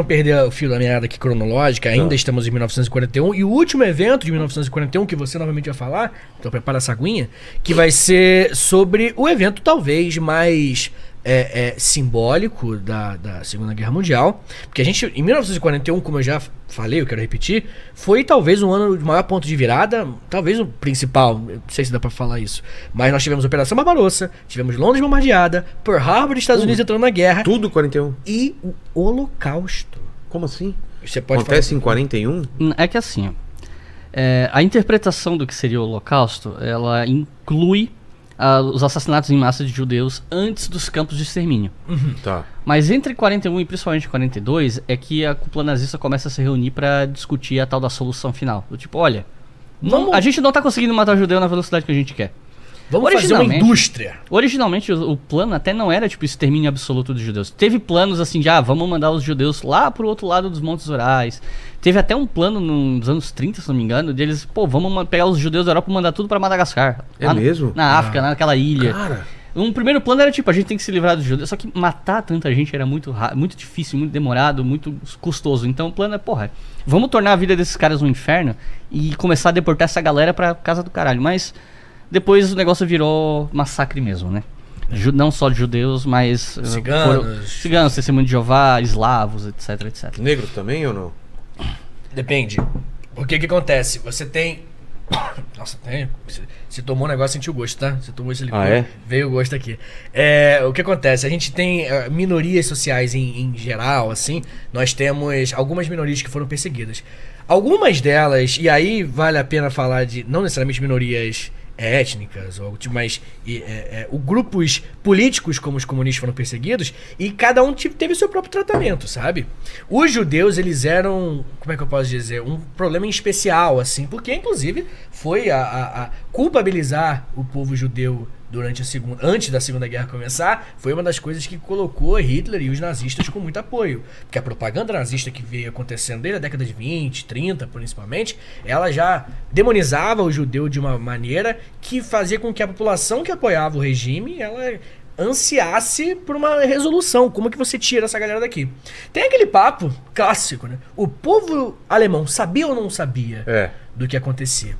perder o fio da meada aqui cronológica, ainda estamos em 1941, e o último evento de 1941, que você novamente vai falar, então prepara essa aguinha, que vai ser sobre o evento talvez mais simbólico da Segunda Guerra Mundial, porque a gente, em 1941, como eu já falei, eu quero repetir, foi talvez um ano de maior ponto de virada, talvez o principal, não sei se dá pra falar isso, mas nós tivemos Operação Barbarossa, tivemos Londres bombardeada, Pearl Harbor e Estados Unidos entrando na guerra. Tudo 41. E o Holocausto. Como assim? Você pode Acontece falar em 41? É que assim, a interpretação do que seria o Holocausto, ela inclui os assassinatos em massa de judeus antes dos campos de extermínio. Tá. Mas entre 41 e principalmente 42 é que a cúpula nazista começa a se reunir para discutir a tal da solução final. Do tipo, olha, a gente não tá conseguindo matar judeu na velocidade que a gente quer. Vamos fazer uma indústria. Originalmente o plano até não era tipo extermínio absoluto dos judeus. Teve planos assim de, vamos mandar os judeus lá pro outro lado dos Montes Urais. Teve até um plano nos anos 30, se não me engano, deles, vamos pegar os judeus da Europa e mandar tudo pra Madagascar. É mesmo? Na África, naquela ilha. Cara. Um primeiro plano era tipo, a gente tem que se livrar dos judeus, só que matar tanta gente era muito difícil, muito demorado, muito custoso. Então o plano é, vamos tornar a vida desses caras um inferno e começar a deportar essa galera pra casa do caralho. Mas depois o negócio virou massacre mesmo, né? Não só de judeus, mas ciganos, testemunho de Jeová, eslavos, etc, etc. Negro também ou não? Depende. Porque que acontece? Você tem... Nossa, tem... Você tomou um negócio e sentiu o gosto, tá? Você tomou esse licor, veio o gosto aqui. O que acontece? A gente tem minorias sociais em geral, assim. Nós temos algumas minorias que foram perseguidas. Algumas delas, e aí vale a pena falar de... Não necessariamente minorias étnicas, ou tipo, mas grupos políticos como os comunistas foram perseguidos, e cada um teve o seu próprio tratamento, sabe? Os judeus, eles eram, como é que eu posso dizer, um problema em especial, assim, porque inclusive foi a culpabilizar o povo judeu antes da Segunda Guerra começar, foi uma das coisas que colocou Hitler e os nazistas com muito apoio. Porque a propaganda nazista que veio acontecendo desde a década de 20, 30 principalmente, ela já demonizava o judeu de uma maneira que fazia com que a população que apoiava o regime, ela ansiasse por uma resolução. Como que você tira essa galera daqui? Tem aquele papo clássico, né? O povo alemão sabia ou não sabia do que acontecia?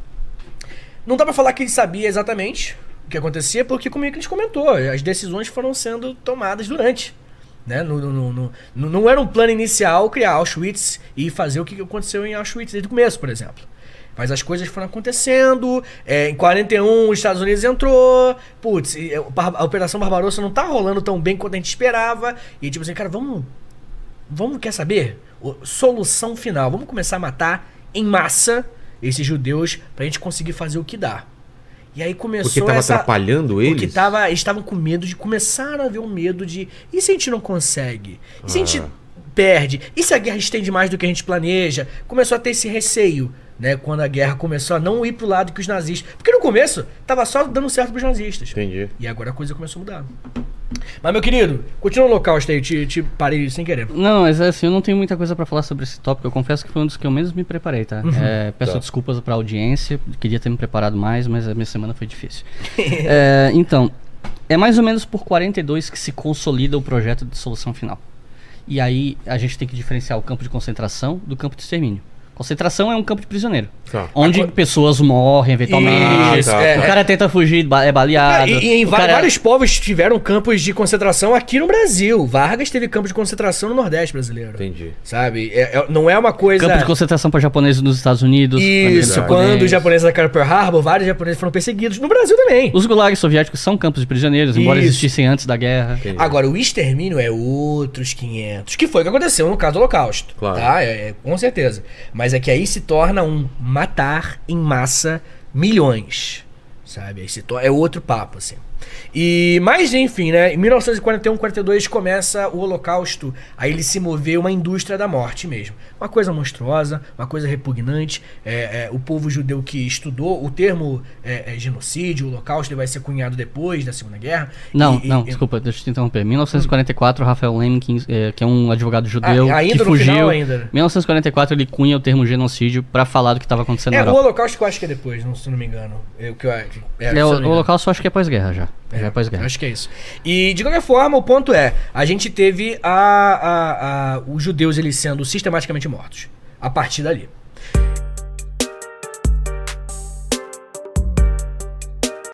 Não dá pra falar que ele sabia exatamente o que acontecia, porque como a gente comentou, as decisões foram sendo tomadas durante, né? Não era um plano inicial criar Auschwitz e fazer o que aconteceu em Auschwitz desde o começo, por exemplo. Mas as coisas foram acontecendo, em 41 os Estados Unidos entrou, a Operação Barbarossa não tá rolando tão bem quanto a gente esperava, e tipo assim, cara, vamos, quer saber? Solução final, vamos começar a matar em massa esses judeus pra gente conseguir fazer o que dá. E aí começou porque tava atrapalhando eles? Porque eles estavam com medo começaram a ver um medo de... E se a gente não consegue? E se a gente perde? E se a guerra estende mais do que a gente planeja? Começou a ter esse receio, né? Quando a guerra começou a não ir pro lado que os nazistas... Porque no começo tava só dando certo pros nazistas. Entendi. E agora a coisa começou a mudar. Mas, meu querido, continua o Holocausto aí, te parei sem querer. Não, mas assim, eu não tenho muita coisa pra falar sobre esse tópico. Eu confesso que foi um dos que eu menos me preparei, tá? Peço desculpas pra audiência, queria ter me preparado mais, mas a minha semana foi difícil. Então, é mais ou menos por 42 que se consolida o projeto de solução final. E aí a gente tem que diferenciar o campo de concentração do campo de extermínio. Concentração é um campo de prisioneiro. Onde pessoas morrem eventualmente. O cara tenta fugir, é baleado. E vários povos tiveram campos de concentração aqui no Brasil. Vargas teve campo de concentração no Nordeste brasileiro. Entendi. Sabe? Não é uma coisa... Campo de concentração para japoneses nos Estados Unidos. Isso, quando os japoneses atacaram Pearl Harbor, vários japoneses foram perseguidos. No Brasil também. Os gulags soviéticos são campos de prisioneiros, embora existissem antes da guerra. Entendi. Agora, o extermínio é outros 500. Que foi o que aconteceu no caso do Holocausto. Claro. Tá? Com certeza. Mas é que aí se torna um matar em massa milhões, sabe? Aí é outro papo, assim. Mas, enfim, né? Em 1941, 42 começa o Holocausto. Aí ele se moveu uma indústria da morte mesmo. Uma coisa monstruosa, uma coisa repugnante. O povo judeu que estudou o termo genocídio, o Holocausto, ele vai ser cunhado depois da Segunda Guerra. Desculpa, deixa eu te interromper. 1944, Rafael Lemkin, que é um advogado judeu ainda que no fugiu. Final, ainda. 1944 ele cunha o termo genocídio pra falar do que estava acontecendo na Europa. O Holocausto que eu acho que é depois, se não me engano. O Holocausto eu acho que é pós-guerra já. Já é pós-guerra. Acho que é isso. E, de qualquer forma, o ponto é, a gente teve os judeus eles sendo sistematicamente mortos. A partir dali.